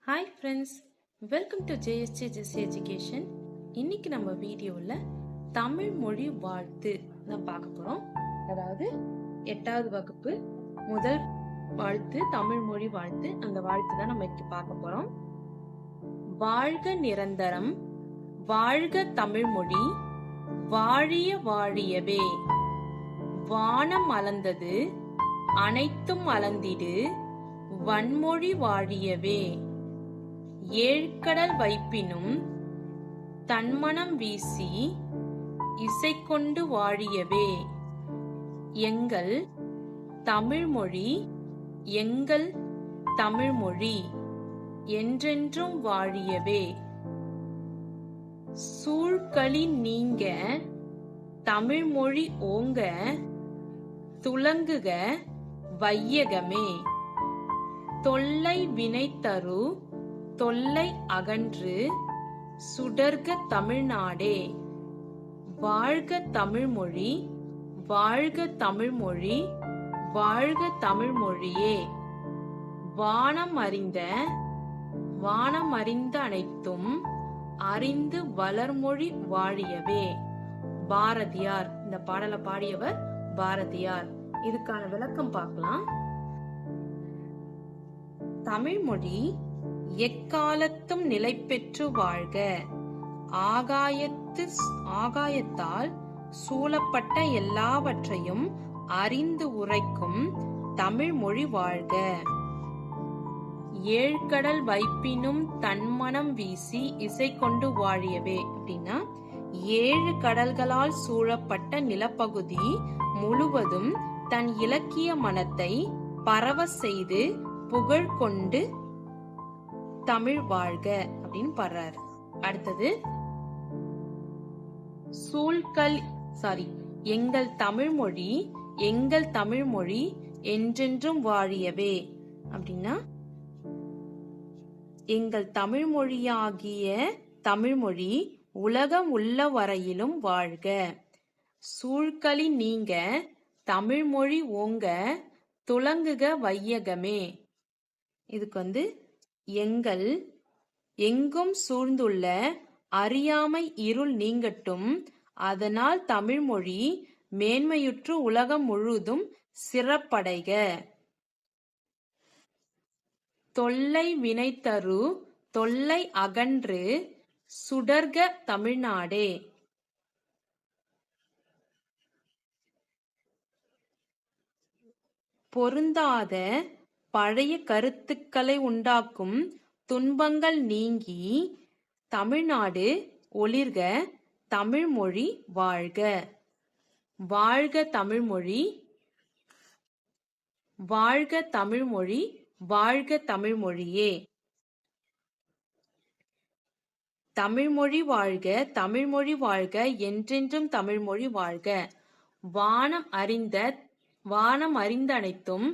Hi friends, welcome to JSJ Jess education. இன்னைக்கு நம்ம வீடியோவில் தமிழ் மொழி வாழ்த்து தான் பார்க்க போகிறோம். அதாவது 8வது வகுப்பு முதல் வாழ்த்து, தமிழ் மொழி வாழ்த்து. அந்த வாழ்த்து தான் நம்ம இன்னைக்கு பார்க்க போகிறோம். வாழ்க நிரந்தரம், வாழ்க தமிழ் மொழி, வாழிய வாழியவே. வானம் அளந்தது, அனைத்தும் அளந்திடு, வன்மொழி வாழியவே. ஏழ்கடல் வைப்பினும் தன்மனம் வீசி, இசை கொண்டு வாழியவே. எங்கள் தமிழ்மொழி, எங்கள் தமிழ்மொழி என்றென்றும் வாழியவே. சூழ்களி நீங்க, தமிழ்மொழி ஓங்க, துலங்குக வையகமே. தொல்லை வினை தரு, தொல்லை அகன்று, சுடர்க தமிழ்நாடே. வாழ்க தமிழ்மொழி, வாழ்க தமிழ்மொழி, வாழ்க தமிழ்மொழியே. வானம் அறிந்த, வானம் அறிந்த அனைத்தும் அறிந்து வளர்மொழி வாழியவே. பாரதியார். இந்த பாடலை பாடியவர் பாரதியார். இதுக்கான விளக்கம் பார்க்கலாம். தமிழ்மொழி எக்காலத்தும் நிலை பெற்று வாழ்க. ஆகாயத்தால் சூழப்பட்ட எல்லாவற்றையும் அறிந்து உரைக்கும் தமிழ் மொழி வாழ்க. ஏழ்கடல் வைப்பினும் தன்மனம் வீசி, இசை கொண்டு வாழியவே. அப்படின்னா 7 கடல்களால் சூழப்பட்ட நிலப்பகுதி முழுவதும் தன் இலக்கிய மனத்தை பரவ செய்து புகழ் கொண்டு தமிழ் வாழ்க அப்படின்னு பாடுறாரு. அடுத்தது எங்கள் தமிழ்மொழி, எங்கள் தமிழ்மொழி என்றென்றும் வாழியவே. அப்படின்னா எங்கள் தமிழ்மொழியாகிய தமிழ்மொழி உலகம் உள்ள வரையிலும் வாழ்க. சூழ்களி நீங்க, தமிழ்மொழி ஓங்க, துலங்குக வையகமே. இதுக்கு எங்கள் எங்கும் சூழ்ந்துள்ள அறியாமை இருள் நீங்கட்டும், அதனால் தமிழ்மொழி மேன்மையுற்று உலகம் முழுதும் சிறப்படைக. தொல்லை வினை தரு, தொல்லை அகன்று, சுடர்க தமிழ்நாடே. பொருந்தாத பழைய கருத்துக்களை உண்டாக்கும் துன்பங்கள் நீங்கி தமிழ்நாடு ஒளிர்க, தமிழ்மொழி வாழ்க. வாழ்க தமிழ்மொழி, வாழ்க தமிழ்மொழி, வாழ்க தமிழ்மொழியே. தமிழ்மொழி வாழ்க, தமிழ்மொழி வாழ்க என்றென்றும் தமிழ்மொழி வாழ்க. வானம் அறிந்த அனைத்தும்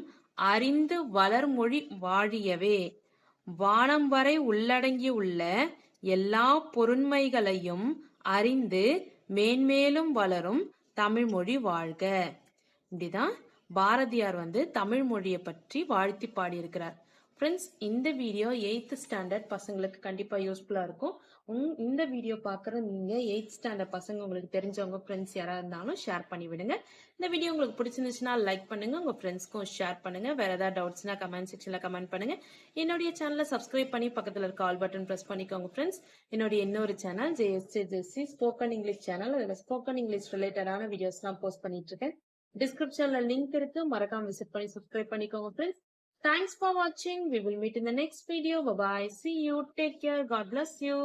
அறிந்து வளர்மொழி வாழியவே. வானம் வரை உள்ளடங்கியுள்ள எல்லா பொருண்மைகளையும் அறிந்து மேன்மேலும் வளரும் தமிழ்மொழி வாழ்க. இப்படிதான் பாரதியார் தமிழ் மொழியை பற்றி வாழ்த்தி பாடியிருக்கிறார். ஃப்ரெண்ட்ஸ், இந்த வீடியோ 8th ஸ்டாண்டர்ட் பசங்களுக்கு கண்டிப்பா யூஸ்ஃபுல்லா இருக்கும். இந்த வீடியோ பாக்குற நீங்க 8th ஸ்டாண்டர்ட் பசங்க, உங்களுக்கு தெரிஞ்சவங்க ஃப்ரெண்ட்ஸ் யாரா இருந்தாலும் ஷேர் பண்ணி விடுங்க. இந்த வீடியோ உங்களுக்கு பிடிச்சிருந்துச்சுன்னா லைக் பண்ணுங்க, உங்க ஃப்ரெண்ட்ஸ்க்கும் ஷேர் பண்ணுங்க. வேற ஏதாவது டவுட்ஸ்னா கமெண்ட் செக்ஷன்ல கமெண்ட் பண்ணுங்க. என்னுடைய சேனலை சப்ஸ்கிரைப் பண்ணி பக்கத்துல இருக்க ஆல் பட்டன் பிரஸ் பண்ணிக்கோங்க ஃப்ரெண்ட்ஸ். என்னுடைய இன்னொரு சேனல் ஜேஎஸ்ஜே ஜெஸ்ஸி ஸ்போக்கன் இங்கிலீஷ் சேனல். அதுல ஸ்போக்கன் இங்கிலீஷ் ரிலேட்டடான வீடியோஸ் எல்லாம் போஸ்ட் பண்ணிட்டு இருக்கேன். டிஸ்கிரிப்ஷன்ல லிங்க் இருக்கு, மறக்காம விசிட் பண்ணி சப்ஸ்கிரைப் பண்ணிக்கோங்க friends. Thanks for watching. We will meet in the next video. Bye bye. See you. Take care. God bless you.